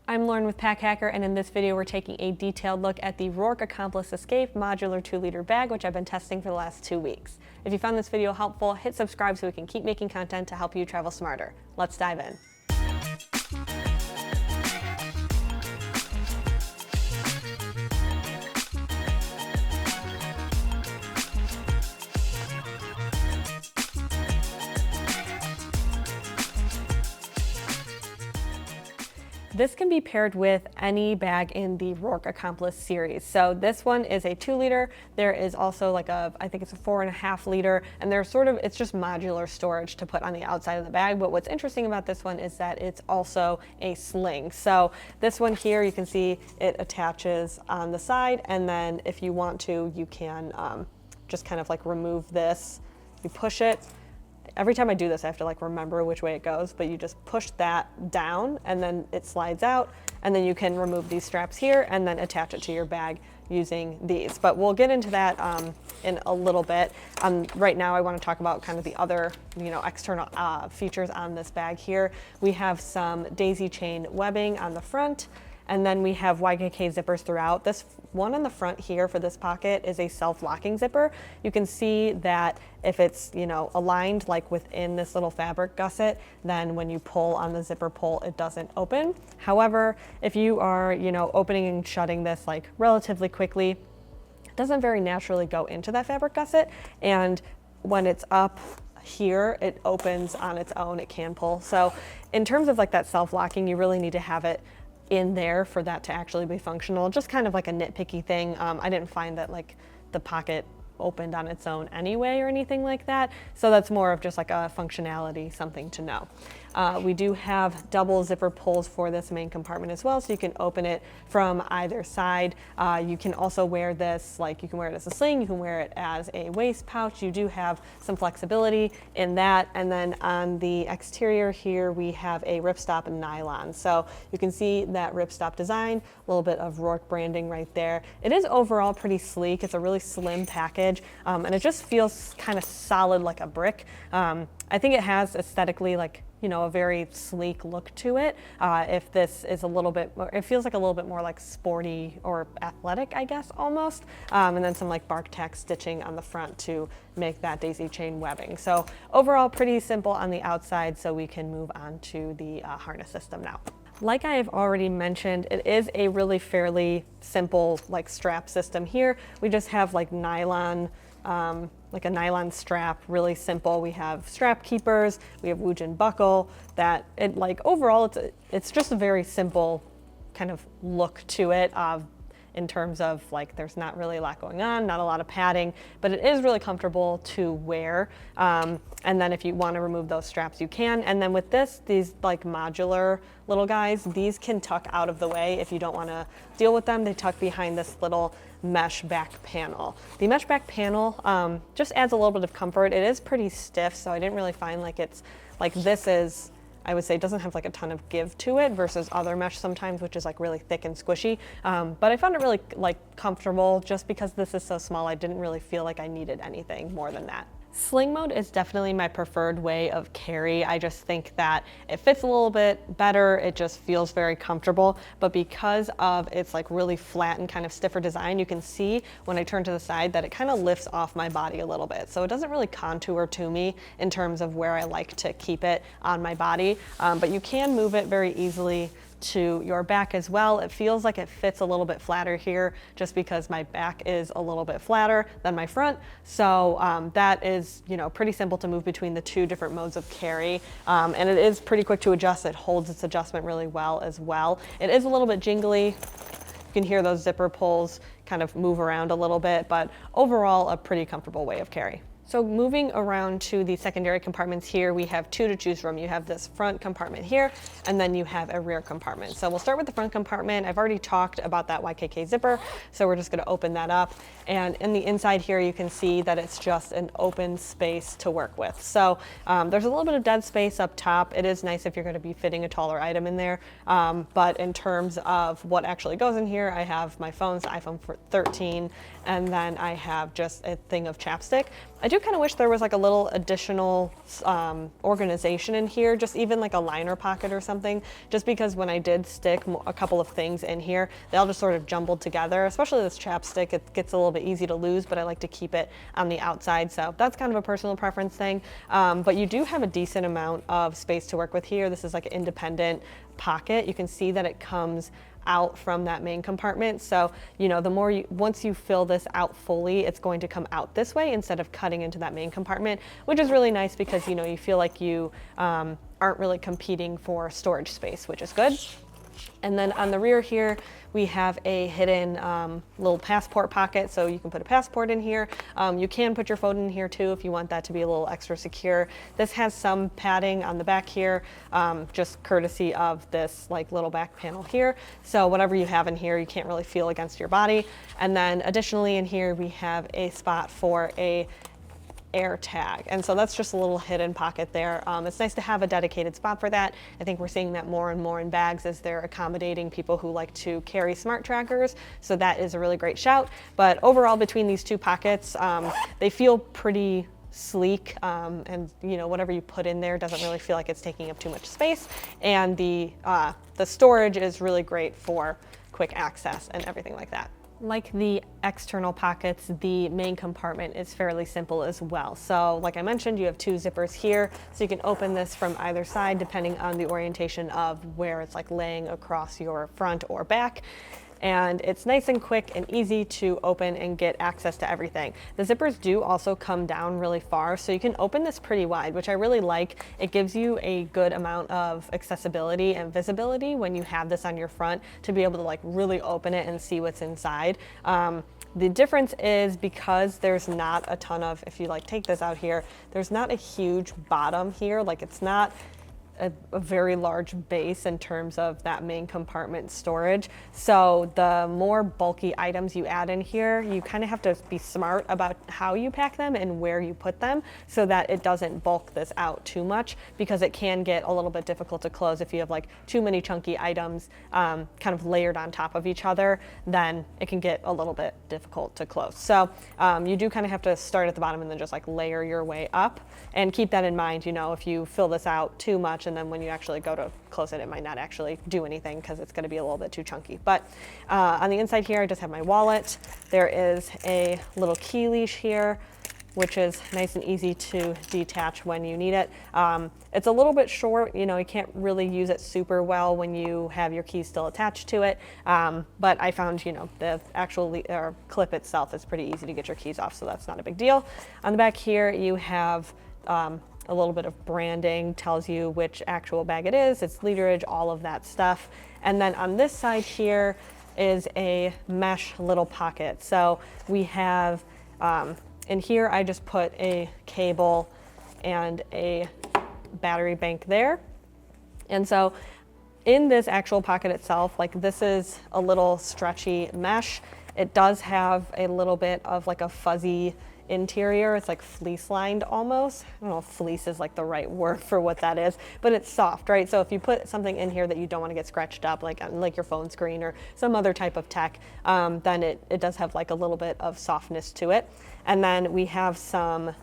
I'm Lauren with Pack Hacker, and in this video we're taking a detailed look at the Roark Accomplice Escape Modular 2-liter bag, which I've been testing for the last 2 weeks. If you found this video helpful, hit subscribe so we can keep making content to help you travel smarter. Let's dive in. This can be paired with any bag in the Roark Accomplice series. So this one is a 2-liter. There is also like I think it's a 4.5-liter, and it's just modular storage to put on the outside of the bag. But what's interesting about this one is that it's also a sling. So this one here, you can see it attaches on the side, and then if you want to, you can just kind of like remove this. You push it. Every time I do this, I have to like remember which way it goes, but you just push that down and then it slides out, and then you can remove these straps here and then attach it to your bag using these. But we'll get into that in a little bit. Right now I want to talk about kind of the other, external features on this bag here. We have some daisy chain webbing on the front, and then we have YKK zippers throughout. This one on the front here for this pocket is a self-locking zipper. You can see that if it's, aligned like within this little fabric gusset, then when you pull on the zipper pull, it doesn't open. However, if you are, opening and shutting this like relatively quickly, it doesn't very naturally go into that fabric gusset. And when it's up here, it opens on its own, it can pull. So in terms of like that self-locking, you really need to have it in there for that to actually be functional. Just kind of like a nitpicky thing. I didn't find that like the pocket opened on its own anyway or anything like that. So that's more of just like a functionality, something to know. We do have double zipper pulls for this main compartment as well, so you can open it from either side. You can also wear this, you can wear it as a sling, you can wear it as a waist pouch. You do have some flexibility in that. And then on the exterior here, we have a ripstop and nylon. So you can see that ripstop design, a little bit of Roark branding right there. It is overall pretty sleek. It's a really slim package, and it just feels kind of solid like a brick. I think it has aesthetically a very sleek look to it. If this is a little bit more, it feels like a little bit more like sporty or athletic, I guess, almost. And then some like bark tack stitching on the front to make that daisy chain webbing. So overall pretty simple on the outside, so we can move on to the harness system now. Like I have already mentioned, it is a really fairly simple strap system here. We just have nylon, like a nylon strap, really simple. We have strap keepers, we have Woojin buckle. That it overall it's just a very simple kind of look to it. In terms of there's not really a lot going on, not a lot of padding, but it is really comfortable to wear. And then if you want to remove those straps, you can. And then with these modular little guys, these can tuck out of the way if you don't want to deal with them. They tuck behind this little mesh back panel. The mesh back panel just adds a little bit of comfort. It is pretty stiff, so I didn't really find it's this is, I would say, doesn't have a ton of give to it versus other mesh sometimes, which is really thick and squishy. But I found it really comfortable. Just because this is so small, I didn't really feel like I needed anything more than that. Sling mode is definitely my preferred way of carry. I just think that it fits a little bit better. It just feels very comfortable. But because of its really flat and kind of stiffer design, you can see when I turn to the side that it kind of lifts off my body a little bit. So it doesn't really contour to me in terms of where I like to keep it on my body. But you can move it very easily to your back as well. It feels like it fits a little bit flatter here just because my back is a little bit flatter than my front. So that is, pretty simple to move between the two different modes of carry. And it is pretty quick to adjust. It holds its adjustment really well as well. It is a little bit jingly. You can hear those zipper pulls kind of move around a little bit, but overall a pretty comfortable way of carry. So moving around to the secondary compartments here, we have two to choose from. You have this front compartment here, and then you have a rear compartment. So we'll start with the front compartment. I've already talked about that YKK zipper, so we're just gonna open that up. And in the inside here, you can see that it's just an open space to work with. So there's a little bit of dead space up top. It is nice if you're gonna be fitting a taller item in there. But in terms of what actually goes in here, I have my phone's iPhone 13, and then I have just a thing of chapstick. I do kind of wish there was like a little additional organization in here, just even like a liner pocket or something, just because when I did stick a couple of things in here, they all just sort of jumbled together, especially this chapstick. It gets a little bit easy to lose, but I like to keep it on the outside. So that's kind of a personal preference thing. But you do have a decent amount of space to work with here. This is like an independent pocket. You can see that it comes out from that main compartment. So, you know, once you fill this out fully, it's going to come out this way instead of cutting into that main compartment, which is really nice because, you know, you feel like you aren't really competing for storage space, which is good. And then on the rear here, we have a hidden little passport pocket, so you can put a passport in here. You can put your phone in here too if you want that to be a little extra secure. This has some padding on the back here, just courtesy of this like little back panel here. So whatever you have in here, you can't really feel against your body. And then additionally in here, we have a spot for a air tag. And so that's just a little hidden pocket there. It's nice to have a dedicated spot for that. I think we're seeing that more and more in bags as they're accommodating people who like to carry smart trackers. So that is a really great shout. But overall, between these two pockets, they feel pretty sleek, and you know, whatever you put in there doesn't really feel like it's taking up too much space. And the storage is really great for quick access and everything like that. Like the external pockets, the main compartment is fairly simple as well. So like I mentioned, you have two zippers here, so you can open this from either side depending on the orientation of where it's like laying across your front or back. And it's nice and quick and easy to open and get access to everything. The zippers do also come down really far, so you can open this pretty wide, which I really like. It gives you a good amount of accessibility and visibility when you have this on your front to be able to like really open it and see what's inside. The difference is because there's not a ton of, if you like take this out here, there's not a huge bottom here. Like it's not a very large base in terms of that main compartment storage. So the more bulky items you add in here, you kind of have to be smart about how you pack them and where you put them so that it doesn't bulk this out too much, because it can get a little bit difficult to close if you have like too many chunky items kind of layered on top of each other. Then it can get a little bit difficult to close. So you do kind of have to start at the bottom and then just like layer your way up, and keep that in mind. You know, if you fill this out too much and then when you actually go to close it, it might not actually do anything because it's going to be a little bit too chunky. But on the inside here, I just have my wallet. There is a little key leash here, which is nice and easy to detach when you need it. It's a little bit short, you know, you can't really use it super well when you have your keys still attached to it. But I found, you know, the actual clip itself is pretty easy to get your keys off, so that's not a big deal. On the back here, you have a little bit of branding, tells you which actual bag it is, its literage, all of that stuff. And then on this side here is a mesh little pocket. So we have, in here I just put a cable and a battery bank there. And so in this actual pocket itself, like this is a little stretchy mesh. It does have a little bit of like a fuzzy interior. It's like fleece lined almost. I don't know if fleece is like the right word for what that is, but it's soft, right? So if you put something in here that you don't want to get scratched up, like your phone screen or some other type of tech, then it does have like a little bit of softness to it. And then we have some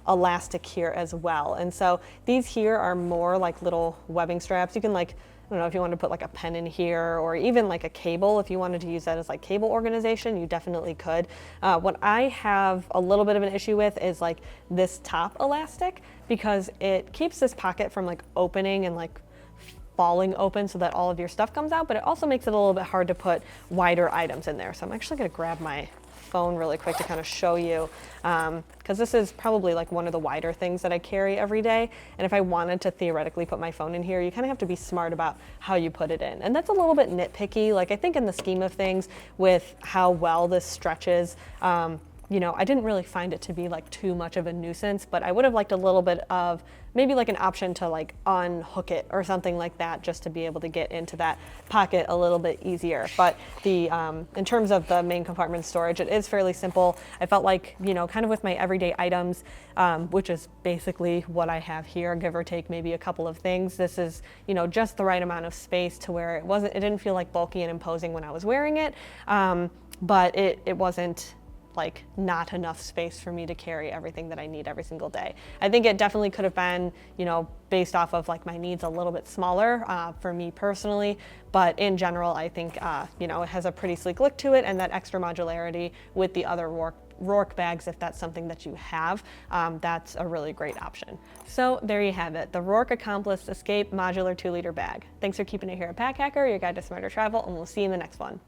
elastic here as well. And so these here are more like little webbing straps. You can like, I don't know, if you want to put like a pen in here or even like a cable, if you wanted to use that as like cable organization, you definitely could. What I have a little bit of an issue with is like this top elastic, because it keeps this pocket from like opening and like falling open so that all of your stuff comes out, but it also makes it a little bit hard to put wider items in there. So I'm actually going to grab my phone really quick to kind of show you, because this is probably like one of the wider things that I carry every day. And if I wanted to theoretically put my phone in here, you kind of have to be smart about how you put it in. And that's a little bit nitpicky. Like I think in the scheme of things with how well this stretches, you know, I didn't really find it to be like too much of a nuisance, but I would have liked a little bit of maybe like an option to like unhook it or something like that, just to be able to get into that pocket a little bit easier. But the in terms of the main compartment storage, it is fairly simple. I felt like, you know, kind of with my everyday items, which is basically what I have here, give or take maybe a couple of things. This is, you know, just the right amount of space to where it didn't feel like bulky and imposing when I was wearing it, but it wasn't like not enough space for me to carry everything that I need every single day. I think it definitely could have been, you know, based off of like my needs a little bit smaller for me personally, but in general, I think, you know, it has a pretty sleek look to it, and that extra modularity with the other Roark bags, if that's something that you have, that's a really great option. So there you have it, the Roark Accomplice Escape Modular 2-liter bag. Thanks for keeping it here at Pack Hacker, your guide to smarter travel, and we'll see you in the next one.